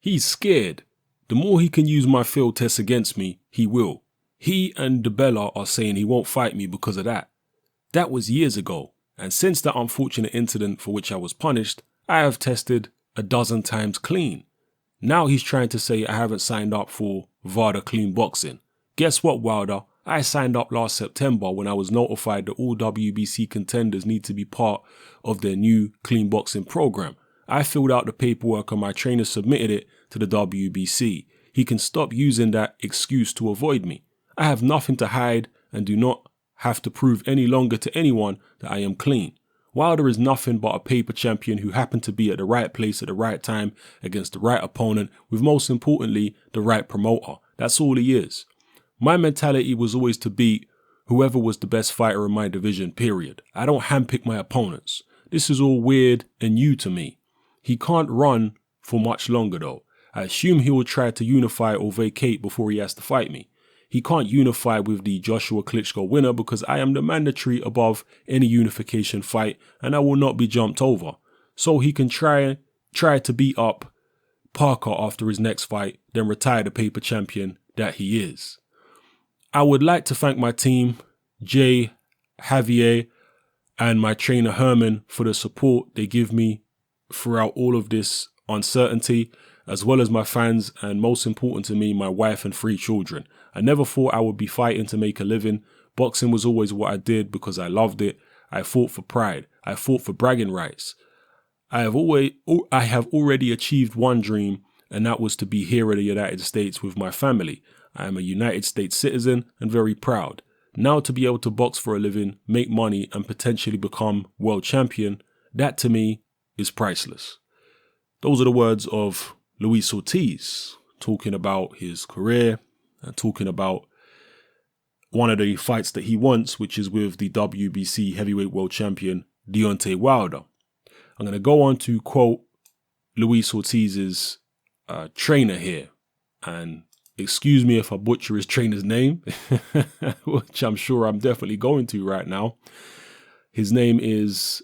He's scared. The more he can use my field tests against me, he will. He and DeBella are saying he won't fight me because of that. That was years ago, and since that unfortunate incident for which I was punished, I have tested a dozen times clean. Now he's trying to say I haven't signed up for Vada Clean Boxing. Guess what, Wilder? I signed up last September when I was notified that all WBC contenders need to be part of their new clean boxing program. I filled out the paperwork and my trainer submitted it to the WBC. He can stop using that excuse to avoid me. I have nothing to hide and do not have to prove any longer to anyone that I am clean. Wilder is nothing but a paper champion who happened to be at the right place at the right time against the right opponent with, most importantly, the right promoter. That's all he is. My mentality was always to beat whoever was the best fighter in my division, period. I don't handpick my opponents. This is all weird and new to me. He can't run for much longer though. I assume he will try to unify or vacate before he has to fight me. He can't unify with the Joshua Klitschko winner because I am the mandatory above any unification fight and I will not be jumped over. So he can try to beat up Parker after his next fight, then retire the paper champion that he is. I would like to thank my team, Jay, Javier, and my trainer Herman for the support they give me throughout all of this uncertainty, as well as my fans and, most important to me, my wife and 3 children. I never thought I would be fighting to make a living. Boxing was always what I did because I loved it. I fought for pride. I fought for bragging rights. I have already achieved one dream, and that was to be here in the United States with my family. I am a United States citizen and very proud. Now to be able to box for a living, make money, and potentially become world champion, that to me is priceless. Those are the words of Luis Ortiz, talking about his career and talking about one of the fights that he wants, which is with the WBC heavyweight world champion, Deontay Wilder. I'm going to go on to quote Luis Ortiz's trainer here, and excuse me if I butcher his trainer's name, which I'm sure I'm definitely going to right now. His name is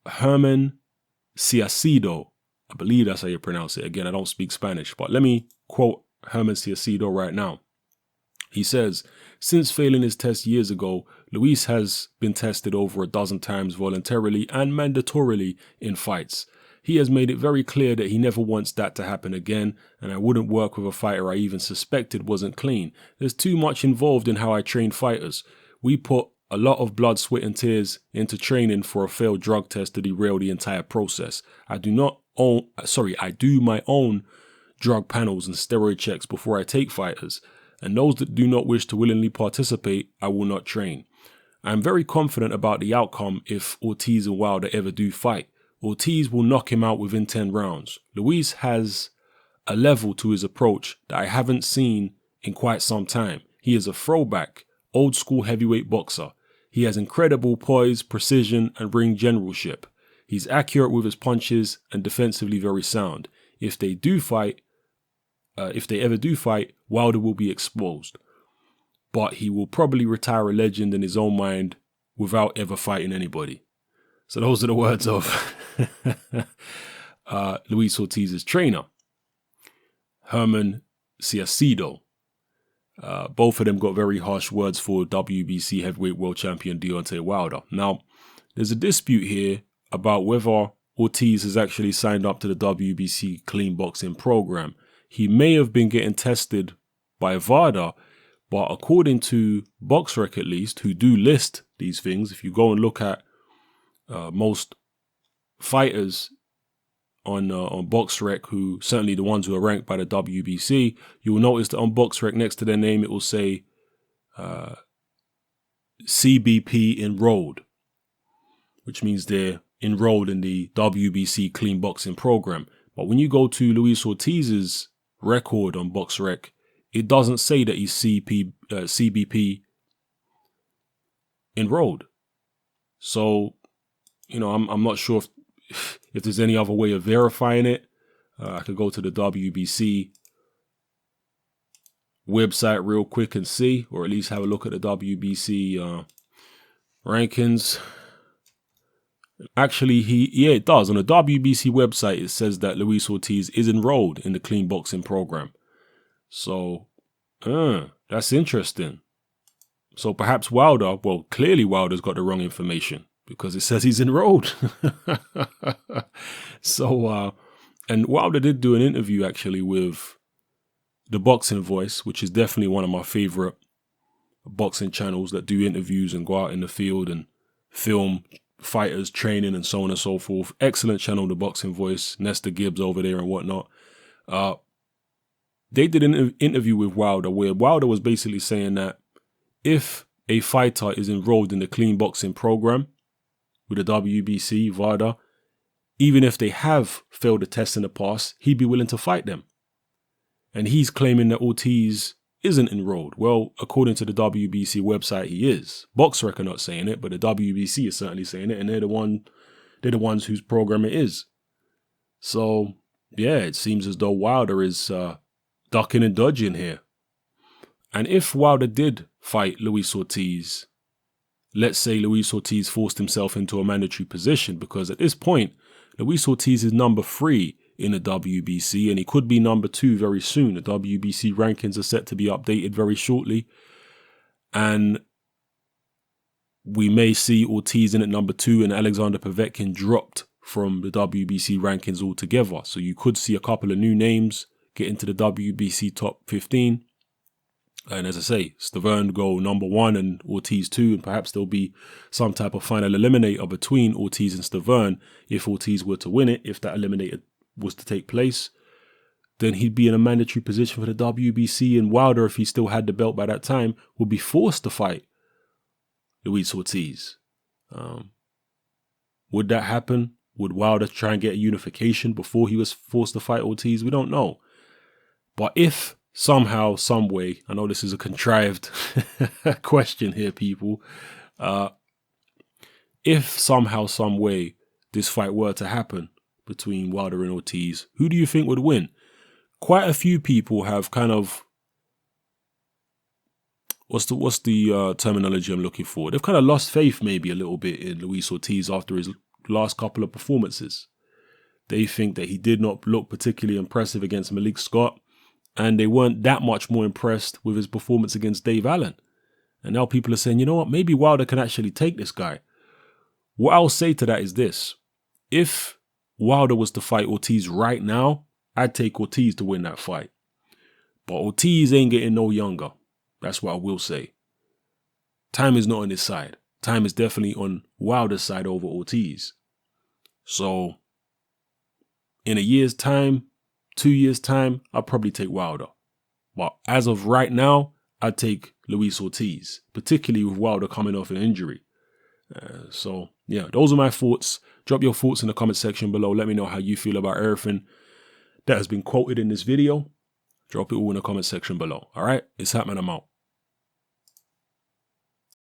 Herman Ciacido. I believe that's how you pronounce it. Again, I don't speak Spanish, but let me quote Herman Ciacido right now. He says, since failing his test years ago, Luis has been tested over a dozen times voluntarily and mandatorily in fights. He has made it very clear that he never wants that to happen again, and I wouldn't work with a fighter I even suspected wasn't clean. There's too much involved in how I train fighters. We put a lot of blood, sweat and tears into training for a failed drug test to derail the entire process. I do my own drug panels and steroid checks before I take fighters, and those that do not wish to willingly participate, I will not train. I am very confident about the outcome if Ortiz and Wilder ever do fight. Ortiz will knock him out within 10 rounds. Luis has a level to his approach that I haven't seen in quite some time. He is a throwback, old school heavyweight boxer. He has incredible poise, precision, and ring generalship. He's accurate with his punches and defensively very sound. If they ever do fight, Wilder will be exposed. But he will probably retire a legend in his own mind without ever fighting anybody. So those are the words of Luis Ortiz's trainer, Herman Ciacido. Both of them got very harsh words for WBC heavyweight world champion Deontay Wilder. Now, there's a dispute here about whether Ortiz has actually signed up to the WBC clean boxing program. He may have been getting tested by Vada, but according to BoxRec at least, who do list these things, if you go and look at most fighters on BoxRec, who certainly the ones who are ranked by the WBC, you will notice that on BoxRec next to their name it will say CBP enrolled, which means they're enrolled in the WBC clean boxing program. But when you go to Luis Ortiz's record on BoxRec, it doesn't say that he's CBP enrolled. So, you know, I'm not sure if there's any other way of verifying it. I could go to the WBC website real quick and see, or at least have a look at the WBC rankings. Actually, yeah, it does. On the WBC website, it says that Luis Ortiz is enrolled in the clean boxing program. So, that's interesting. So perhaps Wilder, well, clearly Wilder's got the wrong information because it says he's enrolled. So, and Wilder did do an interview actually with the Boxing Voice, which is definitely one of my favorite boxing channels that do interviews and go out in the field and film fighters training and so on and so forth. Excellent channel, the Boxing Voice, Nestor Gibbs over there and whatnot. They did an interview with Wilder where Wilder was basically saying that if a fighter is enrolled in the clean boxing program with the WBC, Vada, even if they have failed the test in the past, he'd be willing to fight them. And he's claiming that Ortiz isn't enrolled. Well, according to the WBC website, he is. BoxRec are not saying it, but the WBC is certainly saying it, and they're the ones whose program it is. So, yeah, it seems as though Wilder is ducking and dodging here. And if Wilder did fight Luis Ortiz, let's say Luis Ortiz forced himself into a mandatory position, because at this point, Luis Ortiz is number 3 in the WBC, and he could be number 2 very soon. The WBC rankings are set to be updated very shortly, and we may see Ortiz in at number 2 and Alexander Povetkin dropped from the WBC rankings altogether. So you could see a couple of new names get into the WBC top 15. And as I say, Stiverne go number 1 and Ortiz 2, and perhaps there'll be some type of final eliminator between Ortiz and Stiverne if Ortiz were to win it. If that eliminator was to take place, then he'd be in a mandatory position for the WBC, and Wilder, if he still had the belt by that time, would be forced to fight Luis Ortiz. Would that happen? Would Wilder try and get a unification before he was forced to fight Ortiz? We don't know. But if somehow, some way, I know this is a contrived question here, people. If somehow, some way, this fight were to happen between Wilder and Ortiz, who do you think would win? Quite a few people have kind of, what's the terminology I'm looking for? They've kind of lost faith maybe a little bit in Luis Ortiz after his last couple of performances. They think that he did not look particularly impressive against Malik Scott, and they weren't that much more impressed with his performance against Dave Allen. And now people are saying, you know what, maybe Wilder can actually take this guy. What I'll say to that is this. If Wilder was to fight Ortiz right now, I'd take Ortiz to win that fight. But Ortiz ain't getting no younger. That's what I will say. Time is not on his side. Time is definitely on Wilder's side over Ortiz. So, in a year's time, 2 years' time, I'll probably take Wilder. But as of right now, I'd take Luis Ortiz, particularly with Wilder coming off an injury. So, yeah, those are my thoughts. Drop your thoughts in the comment section below. Let me know how you feel about everything that has been quoted in this video. Drop it all in the comment section below. All right? It's Hatman, I'm out.